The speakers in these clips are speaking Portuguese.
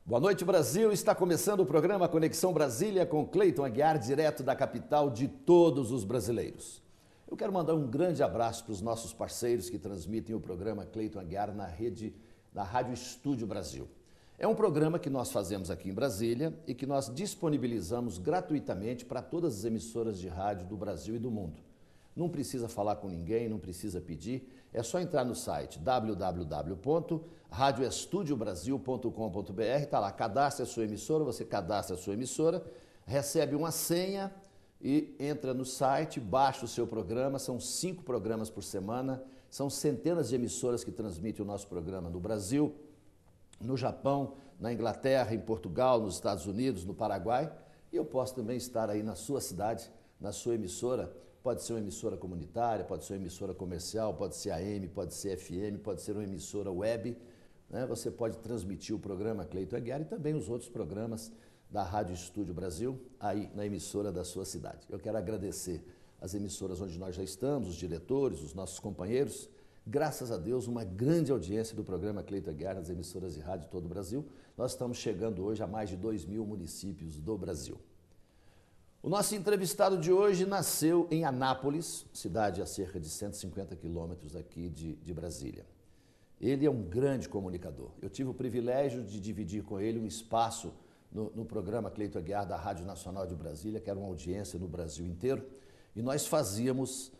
Boa noite, Brasil. Está começando o programa Conexão Brasília com Cleiton Aguiar, direto da capital de todos os brasileiros. Eu quero mandar um grande abraço para os nossos parceiros que transmitem o programa Cleiton Aguiar na rede da Rádio Estúdio Brasil. É um programa que nós fazemos aqui em Brasília e que nós disponibilizamos gratuitamente para todas as emissoras de rádio do Brasil e do mundo. Não precisa falar com ninguém, não precisa pedir, é só entrar no site www.radioestudiobrasil.com.br, está lá, cadastre a sua emissora, você cadastra a sua emissora, recebe uma senha e entra no site, baixa o seu programa, são 5 programas por semana, são centenas de emissoras que transmitem o nosso programa no Brasil, no Japão, na Inglaterra, em Portugal, nos Estados Unidos, no Paraguai, e eu posso também estar aí na sua cidade, na sua emissora. Pode ser uma emissora comunitária, pode ser uma emissora comercial, pode ser AM, pode ser FM, pode ser uma emissora web, né? Você pode transmitir o programa Cleiton Aguiar e também os outros programas da Rádio Estúdio Brasil, aí na emissora da sua cidade. Eu quero agradecer as emissoras onde nós já estamos, os diretores, os nossos companheiros. Graças a Deus, uma grande audiência do programa Cleiton Aguiar nas emissoras de rádio de todo o Brasil. Nós estamos chegando hoje a mais de 2.000 municípios do Brasil. O nosso entrevistado de hoje nasceu em Anápolis, cidade a cerca de 150 quilômetros aqui de Brasília. Ele é um grande comunicador. Eu tive o privilégio de dividir com ele um espaço no programa Cleiton Aguiar da Rádio Nacional de Brasília, que era uma audiência no Brasil inteiro, e nós fazíamos,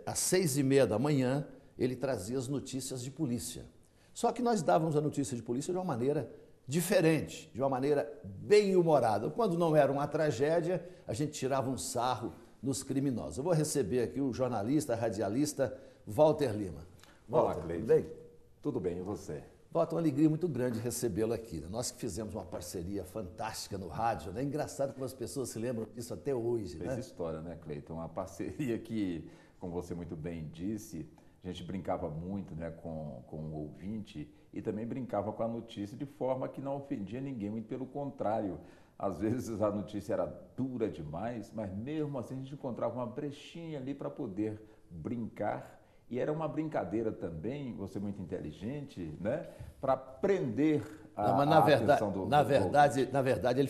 às 6h30 da manhã, ele trazia as notícias de polícia. Só que nós dávamos a notícia de polícia de uma maneira diferente, de uma maneira bem humorada. Quando não era uma tragédia, a gente tirava um sarro nos criminosos. Eu vou receber aqui o jornalista, radialista Walter Lima. Olá, Cleiton. Bem? Tudo bem, e você? Walter, uma alegria muito grande recebê-lo aqui. Nós que fizemos uma parceria fantástica no rádio, né? Engraçado como as pessoas se lembram disso até hoje. Fez história, né, Cleiton? Uma parceria que, como você muito bem disse, a gente brincava muito, né, com o ouvinte e também brincava com a notícia de forma que não ofendia ninguém, muito pelo contrário. Às vezes a notícia era dura demais, mas mesmo assim a gente encontrava uma brechinha ali para poder brincar. E era uma brincadeira também, você muito inteligente, né, para prender atenção do na verdade,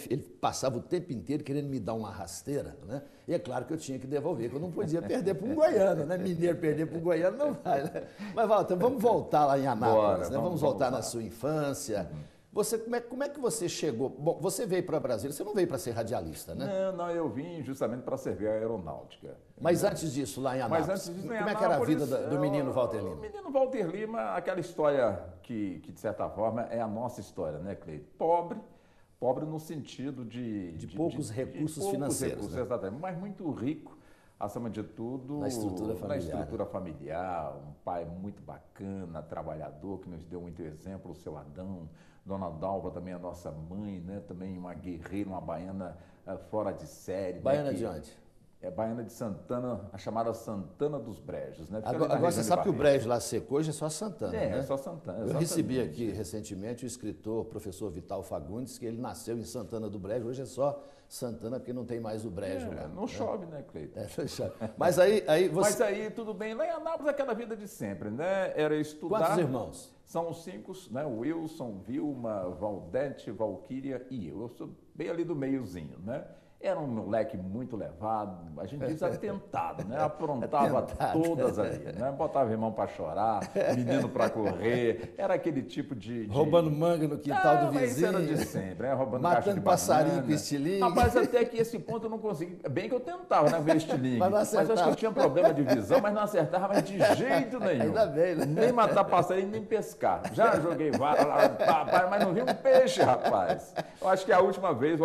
ele passava o tempo inteiro querendo me dar uma rasteira, né? E é claro que eu tinha que devolver, que eu não podia perder para um goiano, né? Mineiro perder para um goiano não vai, né? Mas, Walter, vamos voltar lá em Anápolis, né? Vamos voltar na sua infância. Você, como é que você chegou? Bom, você veio para Brasília, você não veio para ser radialista, né? Não, eu vim justamente para servir a aeronáutica. Mas antes disso, lá em Anápolis, como é que era a vida do menino Walter Lima? O menino Walter Lima, aquela história que de certa forma é a nossa história, né, Cleiton? Pobre no sentido de poucos recursos financeiros, né? Exatamente, mas muito rico, acima de tudo, na estrutura familiar, um pai muito bacana, trabalhador, que nos deu muito exemplo, o seu Adão. Dona Dalva também, a nossa mãe, né? Também uma guerreira, uma baiana fora de série. Baiana né? de onde? É baiana de Santana, a chamada Santana dos Brejos. Né? Agora você sabe que o brejo lá secou, hoje é só Santana, né? É só Santana. Eu recebi aqui recentemente o escritor, professor Vital Fagundes, que ele nasceu em Santana do Brejo, hoje é só Santana, porque não tem mais o brejo lá. Não chove, né, Cleiton? Não chove. Mas aí você... Mas aí, tudo bem. Lá em Anápolis, aquela vida de sempre, né? Era estudar... Quantos irmãos? São 5, né? Wilson, Vilma, Valdete, Valquíria e eu. Eu sou bem ali do meiozinho, né? Era um moleque muito levado, a gente diz atentado, né? Aprontava todas ali, né? Botava irmão para chorar, menino para correr, era aquele tipo de... Roubando manga no quintal do vizinho. Mas isso era de sempre, né? Roubando matando passarinho com estilingue. Rapaz, até que esse ponto eu não consegui, bem que eu tentava, né, ver estilingue, mas eu acho que eu tinha problema de visão, mas não acertava mais de jeito nenhum. Ainda bem, né? Nem matar passarinho, nem pescar. Já joguei vara lá, mas não vi um peixe, rapaz. Eu acho que a última vez,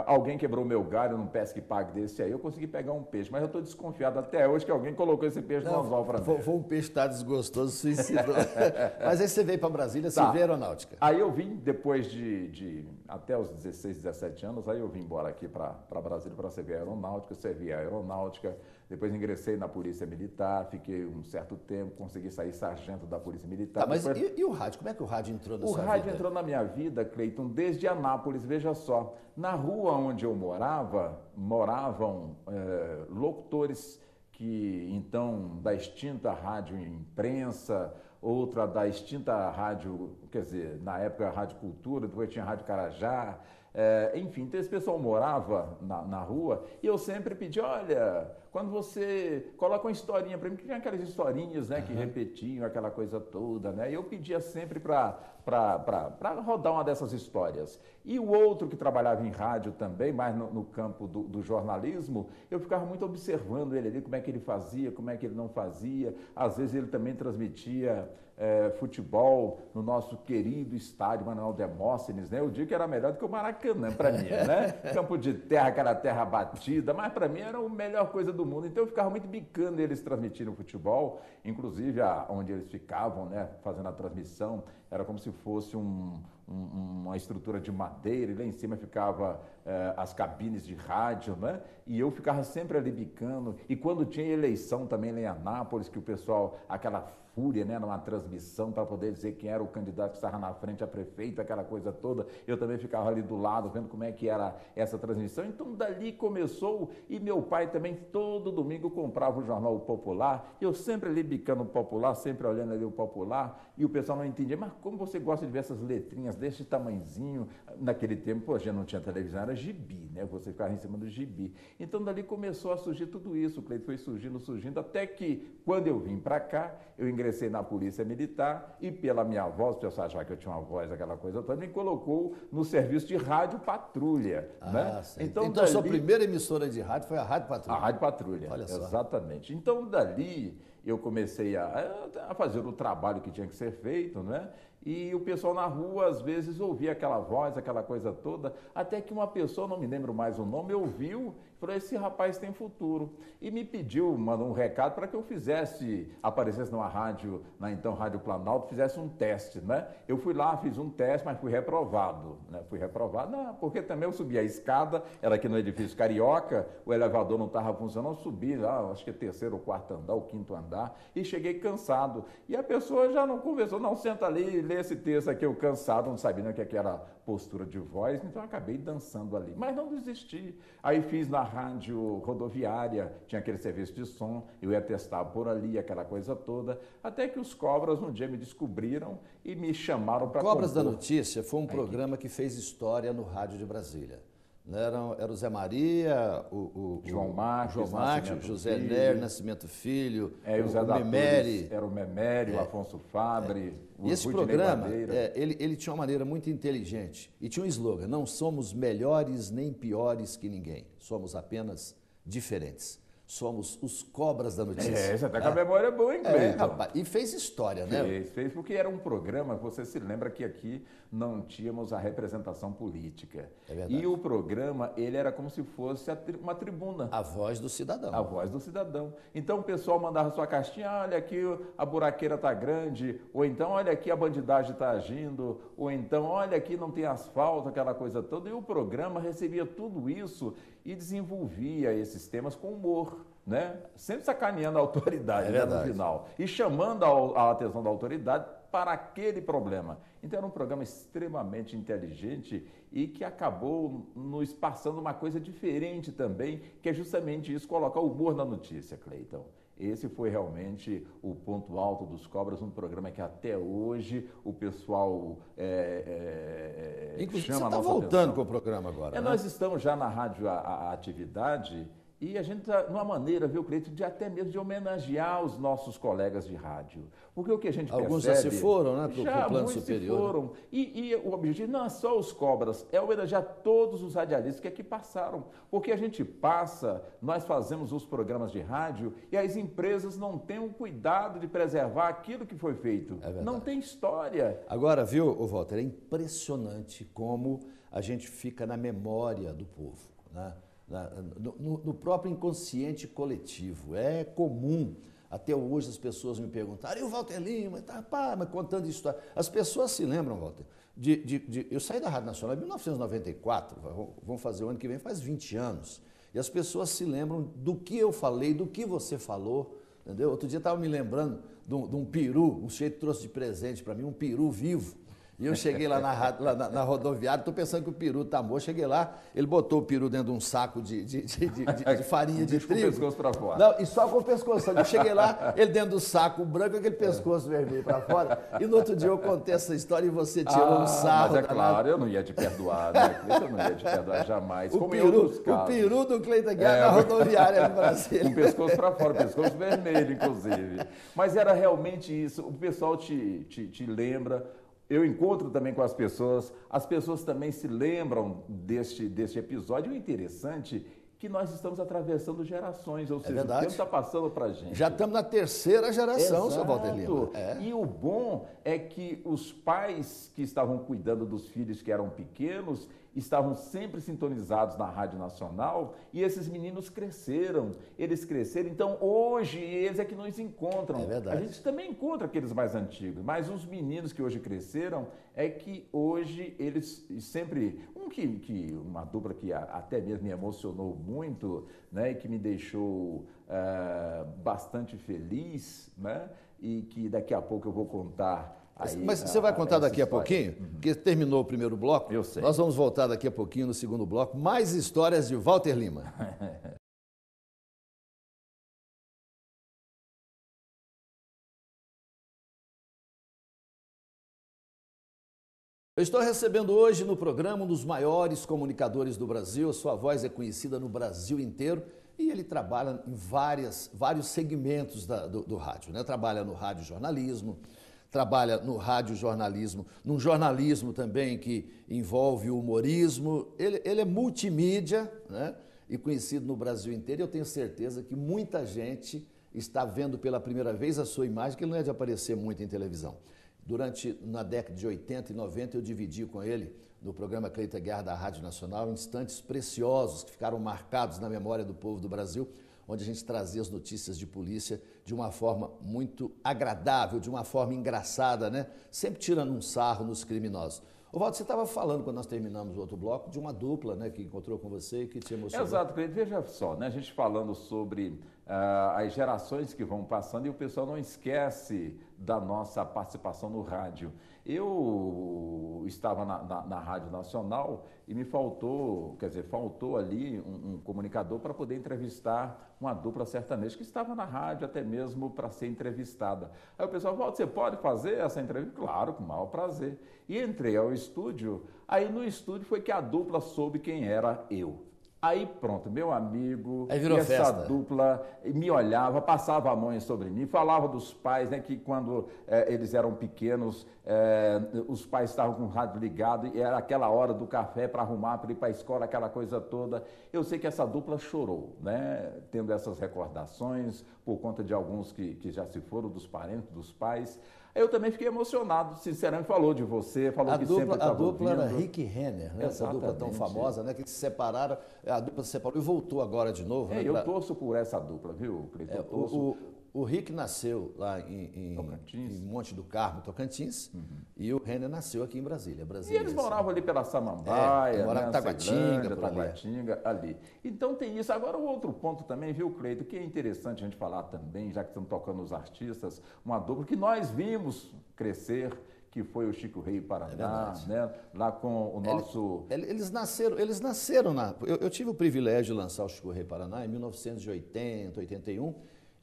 alguém quebrou meu galho num pesca e pague desse aí, eu consegui pegar um peixe, mas eu estou desconfiado até hoje que alguém colocou esse peixe no anzol para mim. Foi um peixe que está desgostoso, suicidou. Mas aí você veio para Brasília, você veio aeronáutica. Aí eu vim, depois até os 16, 17 anos, aí eu vim embora aqui para Brasília para servir a aeronáutica, servi a aeronáutica, depois ingressei na Polícia Militar, fiquei um certo tempo, consegui sair sargento da Polícia Militar. Mas depois... e o rádio? Como é que o rádio entrou na sua vida? O rádio entrou na minha vida, Cleiton, desde Anápolis, veja só. Na rua onde eu moravam locutores que, então, da extinta Rádio Imprensa, outra da extinta Rádio quer dizer, na época a Rádio Cultura, depois tinha a Rádio Carajá, enfim, então esse pessoal morava na rua e eu sempre pedi, olha, quando você coloca uma historinha para mim, que tinha aquelas historinhas, né, que repetiam aquela coisa toda, né, eu pedia sempre para rodar uma dessas histórias. E o outro que trabalhava em rádio também, mais no campo do jornalismo, eu ficava muito observando ele ali, como é que ele fazia, como é que ele não fazia, às vezes ele também transmitia futebol no nosso querido estádio Manuel Demóstenes, né? Eu digo que era melhor do que o Maracanã para mim, né? Campo de terra, aquela terra batida, mas para mim era a melhor coisa do mundo. Então eu ficava muito bicando eles transmitindo futebol, inclusive onde eles ficavam, né? Fazendo a transmissão, era como se fosse uma estrutura de madeira, e lá em cima ficava as cabines de rádio, né? E eu ficava sempre ali bicando. E quando tinha eleição também lá em Anápolis, que o pessoal, aquela fúria, né, numa transmissão para poder dizer quem era o candidato que estava na frente a prefeito, aquela coisa toda, eu também ficava ali do lado vendo como é que era essa transmissão. Então dali começou, e meu pai também todo domingo comprava o jornal Popular, eu sempre ali bicando o Popular, sempre olhando ali o Popular, e o pessoal não entendia, mas como você gosta de ver essas letrinhas desse tamanhozinho? Naquele tempo, pô, já não tinha televisão, era gibi, né? Você ficava em cima do gibi. Então dali começou a surgir tudo isso, Cleito, foi surgindo, até que quando eu vim para cá, eu ingressei na Polícia Militar e pela minha voz, o pessoal achava que eu tinha uma voz, aquela coisa toda, me colocou no serviço de rádio patrulha, né? Então dali, sua primeira emissora de rádio foi a Rádio Patrulha. A Rádio Patrulha, olha só. Exatamente. Então dali eu comecei a fazer o trabalho que tinha que ser feito, né? E o pessoal na rua, às vezes, ouvia aquela voz, aquela coisa toda, até que uma pessoa, não me lembro mais o nome, ouviu e falou, esse rapaz tem futuro. E me pediu, mandou um recado para que eu aparecesse numa rádio, na então Rádio Planalto, fizesse um teste, né? Eu fui lá, fiz um teste, mas fui reprovado, né? Porque também eu subi a escada, era aqui no edifício Carioca, o elevador não estava funcionando, eu subi lá, acho que é terceiro ou quarto andar, ou quinto andar, e cheguei cansado. E a pessoa já não conversou, não, senta ali, lê esse texto aqui, eu cansado, não sabia nem o que era postura de voz, então eu acabei dançando ali. Mas não desisti. Aí fiz na rádio rodoviária, tinha aquele serviço de som, eu ia testar por ali, aquela coisa toda, até que os Cobras um dia me descobriram e me chamaram para Cobras da Notícia foi um programa que fez história no rádio de Brasília. Era o Zé Maria, o João Marques, José Nery, Nascimento Filho, o Memeri. Era o Memeri, o Afonso Fabre, o E esse programa, ele tinha uma maneira muito inteligente e tinha um slogan, não somos melhores nem piores que ninguém, somos apenas diferentes. Somos os Cobras da Notícia. Você tá com a memória boa, hein, Cleiton? Rapaz, e fez história, né? Fez, porque era um programa, você se lembra que aqui não tínhamos a representação política. É verdade. E o programa, ele era como se fosse uma tribuna. A voz do cidadão. A voz do cidadão. Então o pessoal mandava sua caixinha, olha aqui a buraqueira tá grande, ou então olha aqui a bandidagem está agindo, ou então olha aqui não tem asfalto, aquela coisa toda. E o programa recebia tudo isso e desenvolvia esses temas com humor, né? Sempre sacaneando a autoridade, né, no final, e chamando a atenção da autoridade para aquele problema. Então era um programa extremamente inteligente e que acabou nos passando uma coisa diferente também, que é justamente isso, colocar o humor na notícia, Cleiton. Esse foi realmente o ponto alto dos Cobras, um programa que até hoje o pessoal Inclusive, chama você a está nossa voltando atenção. com o programa agora, né? Nós estamos já na rádio a atividade e a gente está numa maneira, viu, Cleiton, de até mesmo de homenagear os nossos colegas de rádio. Porque o que a gente Alguns percebe... já se foram, né, para o plano muitos superior. se foram. E o objetivo não é só os Cobras, é homenagear todos os radialistas que aqui passaram. Porque a gente passa, nós fazemos os programas de rádio e as empresas não têm o cuidado de preservar aquilo que foi feito. Não tem história. Agora, viu, Walter, é impressionante como a gente fica na memória do povo, né? No próprio inconsciente coletivo. É comum, até hoje as pessoas me perguntaram, e o Walter Lima? Mas contando história. As pessoas se lembram, Walter, eu saí da Rádio Nacional em 1994, vamos fazer o ano que vem, faz 20 anos, e as pessoas se lembram do que eu falei, do que você falou, entendeu? Outro dia estava me lembrando de um peru, um sujeito trouxe de presente para mim, um peru vivo, E eu cheguei lá na rodoviária, estou pensando que o peru tá morto. Cheguei lá, ele botou o peru dentro de um saco de farinha de trigo. Com o pescoço para fora. Não, e só com o pescoço. Eu cheguei lá, ele dentro do saco branco, aquele pescoço vermelho para fora. E no outro dia eu contei essa história e você tirou um sarro. Mas é claro, eu não ia te perdoar, né? Eu não ia te perdoar jamais. O peru do Cleiton Guerra na rodoviária do Brasil. Com o pescoço para fora, o pescoço vermelho, inclusive. Mas era realmente isso. O pessoal te lembra. Eu encontro também com as pessoas também se lembram deste episódio. E o interessante é que nós estamos atravessando gerações, ou seja, o tempo está passando para a gente. Já estamos na terceira geração, seu Walter Lima. E o bom é que os pais que estavam cuidando dos filhos que eram pequenos estavam sempre sintonizados na Rádio Nacional e esses meninos cresceram, então hoje eles é que nos encontram. É verdade. A gente também encontra aqueles mais antigos, mas os meninos que hoje cresceram é que hoje eles sempre, uma dupla que até mesmo me emocionou muito, né, e que me deixou bastante feliz, né, e que daqui a pouco eu vou contar. Mas você vai contar daqui a pouquinho? Porque terminou o primeiro bloco. Eu sei. Nós vamos voltar daqui a pouquinho no segundo bloco. Mais histórias de Walter Lima. Eu estou recebendo hoje no programa um dos maiores comunicadores do Brasil. A sua voz é conhecida no Brasil inteiro e ele trabalha em vários segmentos do rádio, né? Trabalha no rádio jornalismo, trabalha no radiojornalismo, num jornalismo também que envolve o humorismo. Ele é multimídia, né? E conhecido no Brasil inteiro. E eu tenho certeza que muita gente está vendo pela primeira vez a sua imagem, que ele não é de aparecer muito em televisão. Na década de 80 e 90, eu dividi com ele, no programa Cleiton Guerra da Rádio Nacional, instantes preciosos que ficaram marcados na memória do povo do Brasil, onde a gente trazia as notícias de polícia de uma forma muito agradável, de uma forma engraçada, né? Sempre tirando um sarro nos criminosos. Ô, Walter, você estava falando, quando nós terminamos o outro bloco, de uma dupla, né, que encontrou com você e que te emocionou. Exato, Cleiton. Veja só, né, a gente falando sobre as gerações que vão passando e o pessoal não esquece da nossa participação no rádio. Eu estava na Rádio Nacional e me faltou ali um comunicador para poder entrevistar uma dupla sertaneja que estava na rádio até mesmo para ser entrevistada. Aí o pessoal falou, você pode fazer essa entrevista? Claro, com o maior prazer. E entrei ao estúdio, aí no estúdio foi que a dupla soube quem era eu. Aí pronto, meu amigo, essa dupla me olhava, passava a mão sobre mim, falava dos pais, né, que quando eles eram pequenos, os pais estavam com o rádio ligado e era aquela hora do café para arrumar, para ir para a escola, aquela coisa toda. Eu sei que essa dupla chorou, né, tendo essas recordações por conta de alguns que já se foram, dos parentes, dos pais. Eu também fiquei emocionado, sinceramente, falou de você, falou que sempre estava ouvindo. A dupla era Rick Renner, né? Essa dupla tão famosa, né? Que se separaram, a dupla se separou e voltou agora de novo. Né? Eu torço por essa dupla, viu, Cleiton? O Rick nasceu lá em Monte do Carmo, Tocantins, e o Renner nasceu aqui em Brasília. E eles moravam ali pela Samambaia, moravam em Taguatinga, ali. Então tem isso. Agora o outro ponto também, viu, Cleiton, que é interessante a gente falar também, já que estamos tocando os artistas, uma dupla que nós vimos crescer, que foi o Chico Rei Paraná, né? Lá com o nosso... Eles nasceram na... Eu tive o privilégio de lançar o Chico Rei Paraná em 1980, 81,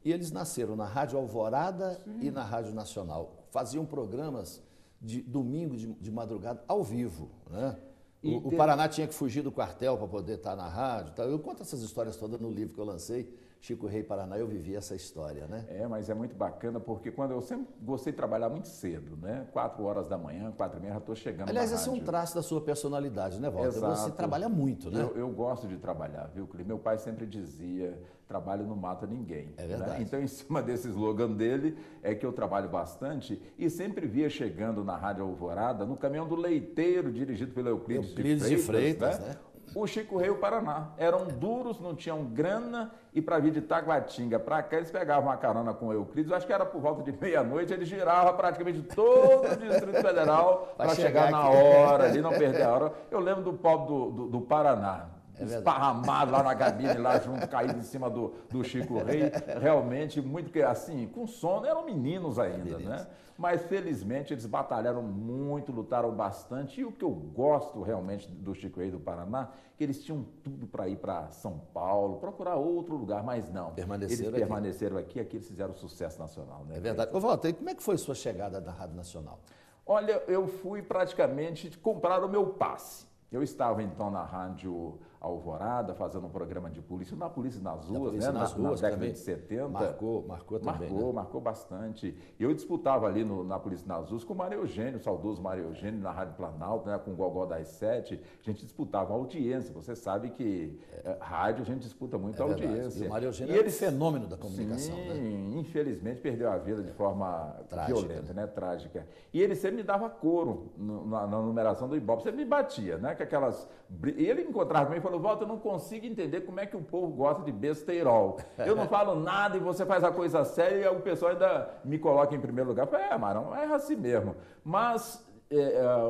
e eles nasceram na Rádio Alvorada e na Rádio Nacional. Faziam programas de domingo de madrugada ao vivo, né? O Paraná tinha que fugir do quartel para poder estar na rádio. Tá? Eu conto essas histórias todas no livro que eu lancei, Chico Rei Paraná, eu vivi essa história, né? Mas é muito bacana, porque quando eu sempre gostei de trabalhar muito cedo, né? 4 horas da manhã, 4h30, já estou chegando. Aliás, esse é um traço da sua personalidade, né, Walter? Exato. Você trabalha muito, né? Eu gosto de trabalhar, viu, Cleiton? Meu pai sempre dizia, trabalho não mata ninguém. É verdade. Né? Então, em cima desse slogan dele, é que eu trabalho bastante e sempre via chegando na Rádio Alvorada, no caminhão do leiteiro, dirigido pelo Euclides de Freitas, né? O Chico Rei e o Paraná. Eram duros, não tinham grana, e para vir de Taguatinga para cá, eles pegavam uma carona com o Euclides, eu acho que era por volta de meia-noite, ele girava praticamente todo o Distrito Federal para chegar na hora, ali, não perder a hora. Eu lembro do pobre do Paraná. esparramado lá na cabine, lá junto, caído em cima do Chico Rei. Realmente, muito que assim, com sono, eram meninos ainda, né? Mas felizmente eles batalharam muito, lutaram bastante. E o que eu gosto realmente do Chico Rei do Paraná, que eles tinham tudo para ir para São Paulo, procurar outro lugar, mas não. Eles permaneceram aqui eles fizeram sucesso nacional, né? É verdade. Ô, Walter, como é que foi sua chegada na Rádio Nacional? Olha, eu fui praticamente comprar o meu passe. Eu estava então na Rádio Alvorada, fazendo um programa de polícia, na Polícia nas Ruas, né? Na década de 70. Marcou também. Marcou bastante. Eu disputava ali na Polícia nas Ruas com o Mário Eugênio, o saudoso Mário Eugênio, na Rádio Planalto, né? Com o Gogó das 7. A gente disputava audiência. Você sabe que rádio a gente disputa muito audiência. E o Mário Eugênio era um fenômeno da comunicação, sim, né? Infelizmente perdeu a vida de forma violenta, né? Trágica. E ele sempre me dava couro na numeração do Ibope, sempre me batia, né? E ele me encontrava comigo e falou: Walter, eu não consigo entender como é que o povo gosta de besteirol. Eu não falo nada e você faz a coisa séria e o pessoal ainda me coloca em primeiro lugar. Eu falei: Marão, é assim mesmo. Mas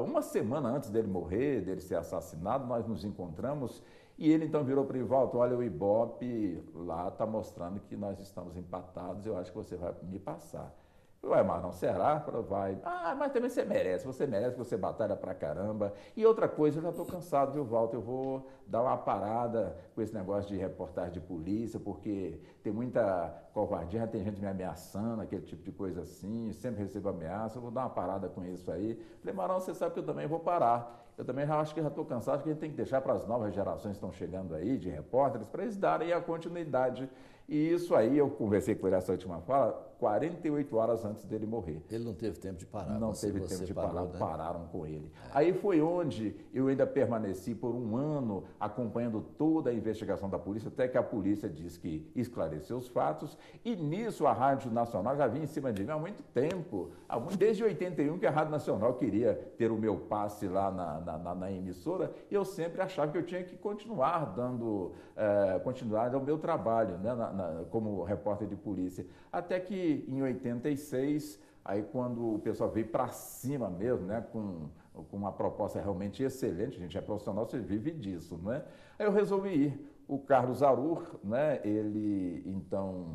uma semana antes dele morrer, dele ser assassinado, nós nos encontramos e ele então virou para o Walter: olha, o Ibope lá está mostrando que nós estamos empatados, eu acho que você vai me passar. Ué, Marão, será? Vai. Mas também você merece, você batalha pra caramba. E outra coisa, eu já estou cansado, viu, Walter? Eu vou dar uma parada com esse negócio de reportagem de polícia, porque tem muita covardia, tem gente me ameaçando, aquele tipo de coisa assim, sempre recebo ameaça, eu vou dar uma parada com isso aí. Falei: Marão, você sabe que eu também vou parar. Eu também acho que já estou cansado, acho que a gente tem que deixar para as novas gerações que estão chegando aí, de repórteres, para eles darem a continuidade. E isso aí, eu conversei com ele essa última fala, 48 horas antes dele morrer. Ele não teve tempo de parar. Não teve tempo de parar, né? Pararam com ele. É. Aí foi onde eu ainda permaneci por um ano acompanhando toda a investigação da polícia, até que a polícia disse que esclareceu os fatos. E nisso a Rádio Nacional já vinha em cima de mim há muito tempo. Desde 81 que a Rádio Nacional queria ter o meu passe lá na emissora, e eu sempre achava que eu tinha que continuar dando continuidade ao meu trabalho, né, como repórter de polícia. Até que em 86, aí quando o pessoal veio para cima mesmo, né, com uma proposta realmente excelente, a gente é profissional, você vive disso, né? Aí eu resolvi ir. O Carlos Arur, né, ele então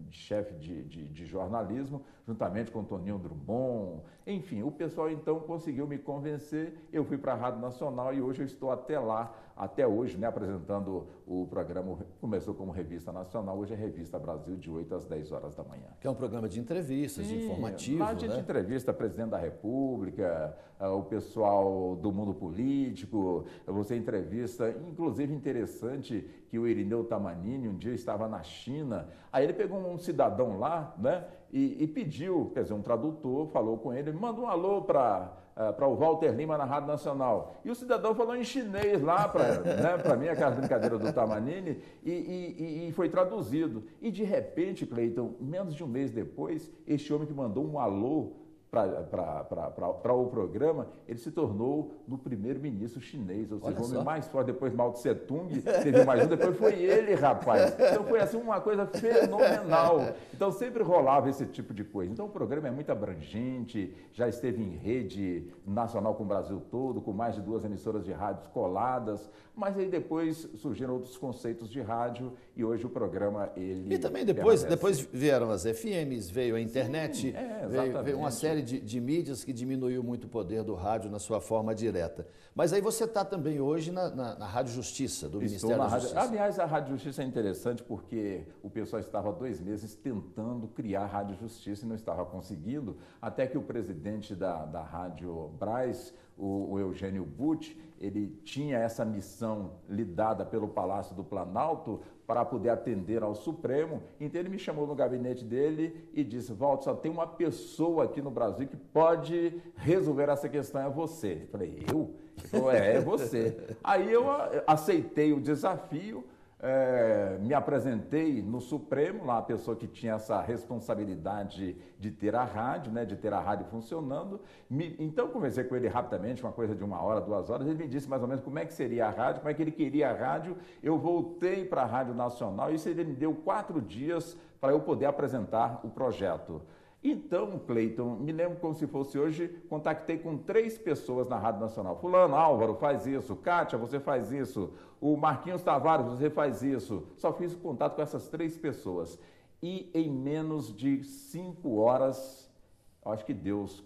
chefe de jornalismo, juntamente com o Toninho Drummond, enfim, o pessoal então conseguiu me convencer, eu fui para a Rádio Nacional e hoje eu estou até hoje, né, apresentando o programa, começou como Revista Nacional, hoje é Revista Brasil, de 8 às 10 horas da manhã. Que é um programa de entrevistas, de informativo, lá a gente entrevista presidente da República, o pessoal do mundo político, você entrevista, inclusive interessante que o Irineu Tamanini um dia estava na China, aí ele pegou um cidadão lá, né, e pediu, quer dizer, um tradutor falou com ele, manda um alô para o Walter Lima na Rádio Nacional. E o cidadão falou em chinês lá para mim, aquela brincadeira do Tamanini, e foi traduzido. E de repente, Cleiton, menos de um mês depois, este homem que mandou um alô para o programa, ele se tornou no primeiro-ministro chinês, ou seja, o homem mais forte, depois Mao Tse Tung, teve mais um, depois foi ele, rapaz. Então foi assim uma coisa fenomenal. Então sempre rolava esse tipo de coisa. Então o programa é muito abrangente, já esteve em rede nacional com o Brasil todo, com mais de 2 emissoras de rádios coladas, mas aí depois surgiram outros conceitos de rádio e hoje o programa, ele... E também depois vieram as FMs, veio a internet, veio uma série de mídias que diminuiu muito o poder do rádio na sua forma direta. Mas aí você está também hoje na Rádio Justiça, do Ministério da Justiça. Aliás, a Rádio Justiça é interessante porque o pessoal estava há 2 meses tentando criar a Rádio Justiça e não estava conseguindo, até que o presidente da Rádio Brás, o Eugênio Butti, ele tinha essa missão lhe dada pelo Palácio do Planalto para poder atender ao Supremo. Então ele me chamou no gabinete dele e disse: Walter, só tem uma pessoa aqui no Brasil que pode resolver essa questão, é você. Eu falei: eu? Ele falou: é você. Aí eu aceitei o desafio, me apresentei no Supremo, lá a pessoa que tinha essa responsabilidade de ter a rádio, né, de ter a rádio funcionando. Então conversei com ele rapidamente, uma coisa de 1 hora, 2 horas, ele me disse mais ou menos como é que seria a rádio, como é que ele queria a rádio. Eu voltei para a Rádio Nacional e isso ele me deu 4 dias para eu poder apresentar o projeto. Então, Cleiton, me lembro como se fosse hoje, contactei com 3 pessoas na Rádio Nacional. Fulano, Álvaro, faz isso. Kátia, você faz isso. O Marquinhos Tavares, você faz isso. Só fiz contato com essas 3 pessoas. E em menos de 5 horas, acho que Deus,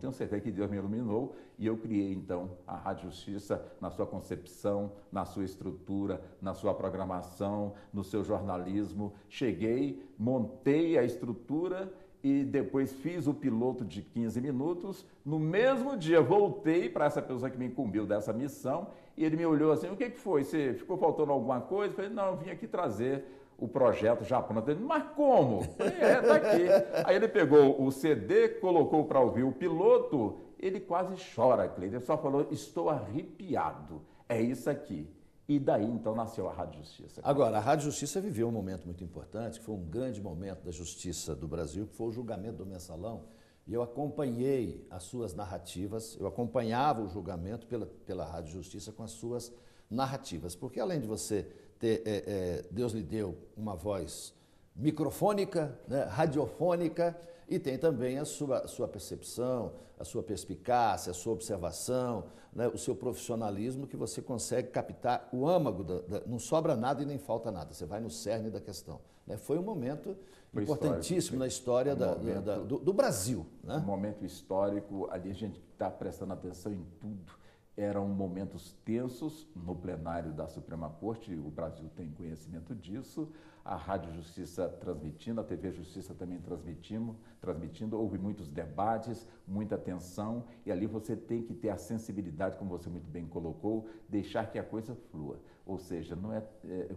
tenho certeza que Deus me iluminou e eu criei então a Rádio Justiça na sua concepção, na sua estrutura, na sua programação, no seu jornalismo. Cheguei, montei a estrutura e depois fiz o piloto de 15 minutos. No mesmo dia, voltei para essa pessoa que me incumbiu dessa missão e ele me olhou assim, o que foi? Você ficou faltando alguma coisa? Eu falei, não, eu vim aqui trazer o projeto já pronto. Ele, mas como? Eu falei, tá aqui. Aí ele pegou o CD, colocou para ouvir o piloto, ele quase chora, Cleiton. Ele só falou, estou arrepiado. É isso aqui. E daí, então, nasceu a Rádio Justiça. Agora, a Rádio Justiça viveu um momento muito importante, que foi um grande momento da justiça do Brasil, que foi o julgamento do Mensalão. E eu acompanhei as suas narrativas, eu acompanhava o julgamento pela Rádio Justiça com as suas narrativas. Porque além de você ter, Deus lhe deu uma voz microfônica, né, radiofônica, e tem também a sua percepção, a sua perspicácia, a sua observação, né, o seu profissionalismo, que você consegue captar o âmago, não sobra nada e nem falta nada, você vai no cerne da questão. Né? Foi um momento importantíssimo na história do Brasil. Né? Um momento histórico, ali a gente está prestando atenção em tudo. Eram momentos tensos no plenário da Suprema Corte, o Brasil tem conhecimento disso, a Rádio Justiça transmitindo, a TV Justiça também transmitindo, houve muitos debates, muita tensão, e ali você tem que ter a sensibilidade, como você muito bem colocou, deixar que a coisa flua. Ou seja, não é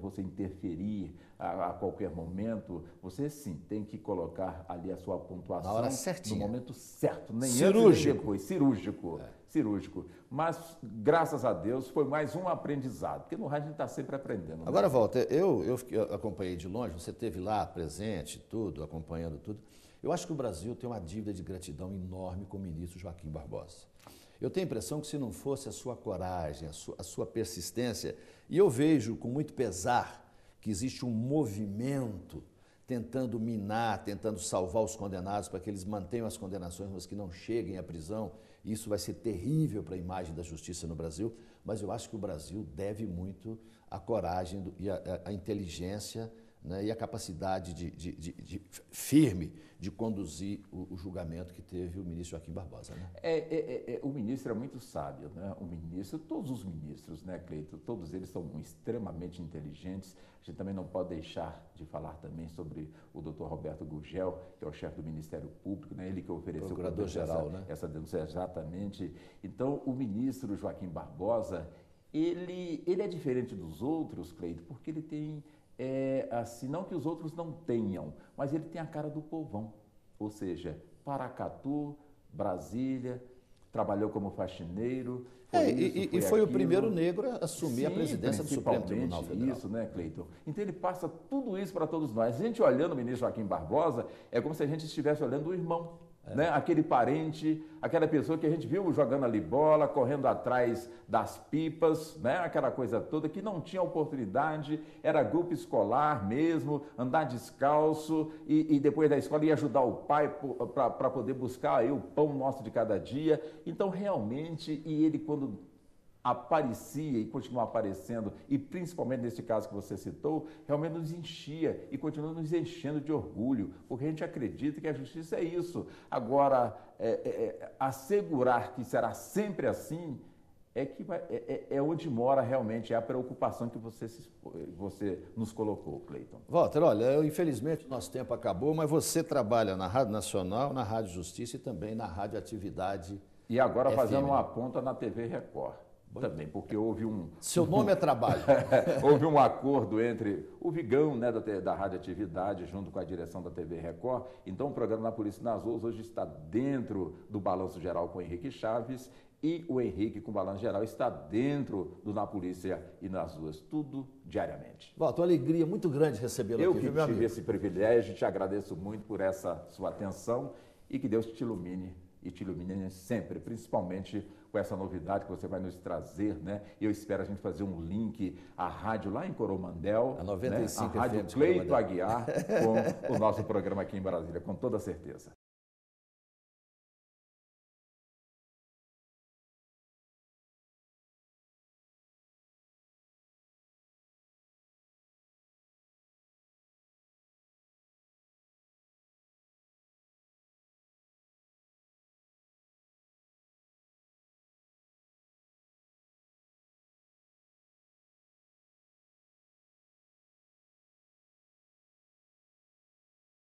você interferir a qualquer momento, você sim tem que colocar ali a sua pontuação na hora certinha, no momento certo, nem cirúrgico. Antes nem depois, cirúrgico. Mas, graças a Deus, foi mais um aprendizado, porque no rádio a gente está sempre aprendendo. Agora, Walter, eu acompanhei de longe, você esteve lá presente, tudo, acompanhando tudo. Eu acho que o Brasil tem uma dívida de gratidão enorme com o ministro Joaquim Barbosa. Eu tenho a impressão que se não fosse a sua coragem, a sua persistência, e eu vejo com muito pesar que existe um movimento tentando minar, tentando salvar os condenados para que eles mantenham as condenações, mas que não cheguem à prisão. Isso vai ser terrível para a imagem da justiça no Brasil, mas eu acho que o Brasil deve muito à coragem e à inteligência, né, e a capacidade firme de conduzir o julgamento que teve o ministro Joaquim Barbosa. Né? O ministro é muito sábio, né? O ministro, todos os ministros, né, Cleiton, todos eles são extremamente inteligentes. A gente também não pode deixar de falar também sobre o doutor Roberto Gurgel, que é o chefe do Ministério Público, né? Ele que ofereceu Procurador-geral, né? Essa denúncia exatamente. Então, o ministro Joaquim Barbosa, ele é diferente dos outros, Cleiton, porque ele tem... assim, não que os outros não tenham, mas ele tem a cara do povão, ou seja, Paracatu, Brasília, trabalhou como faxineiro. E foi o primeiro negro a assumir a presidência do Supremo Tribunal Federal. Isso, né, Cleiton? Então ele passa tudo isso para todos nós. A gente olhando o ministro Joaquim Barbosa, é como se a gente estivesse olhando o irmão. Né? Aquele parente, aquela pessoa que a gente viu jogando ali bola, correndo atrás das pipas, né? Aquela coisa toda, que não tinha oportunidade, era grupo escolar mesmo, andar descalço e depois da escola ia ajudar o pai para poder buscar aí o pão nosso de cada dia. Então, realmente, e ele quando aparecia e continua aparecendo, e principalmente nesse caso que você citou, realmente nos enchia e continua nos enchendo de orgulho, porque a gente acredita que a justiça é isso. Agora, assegurar que será sempre assim é onde mora realmente a preocupação que você nos colocou, Cleiton. Walter, olha, infelizmente o nosso tempo acabou, mas você trabalha na Rádio Nacional, na Rádio Justiça e também na Rádio Atividade E agora FM. Fazendo uma ponta na TV Record. Também, porque houve Seu nome é trabalho. Houve um acordo entre o Vigão, né, da Rádio Atividade, junto com a direção da TV Record. Então, o programa Na Polícia e nas Ruas hoje está dentro do Balanço Geral com o Henrique Chaves e o Henrique, com o Balanço Geral, está dentro do Na Polícia e nas Ruas. Tudo diariamente. Walter, uma alegria muito grande recebê-lo aqui, Eu que tive esse privilégio, te agradeço muito por essa sua atenção e que Deus te ilumine e te ilumine sempre, principalmente com essa novidade que você vai nos trazer, né? Eu espero a gente fazer um link à rádio lá em Coromandel, a 95 né? A rádio Cleiton Aguiar, com o nosso programa aqui em Brasília, com toda certeza.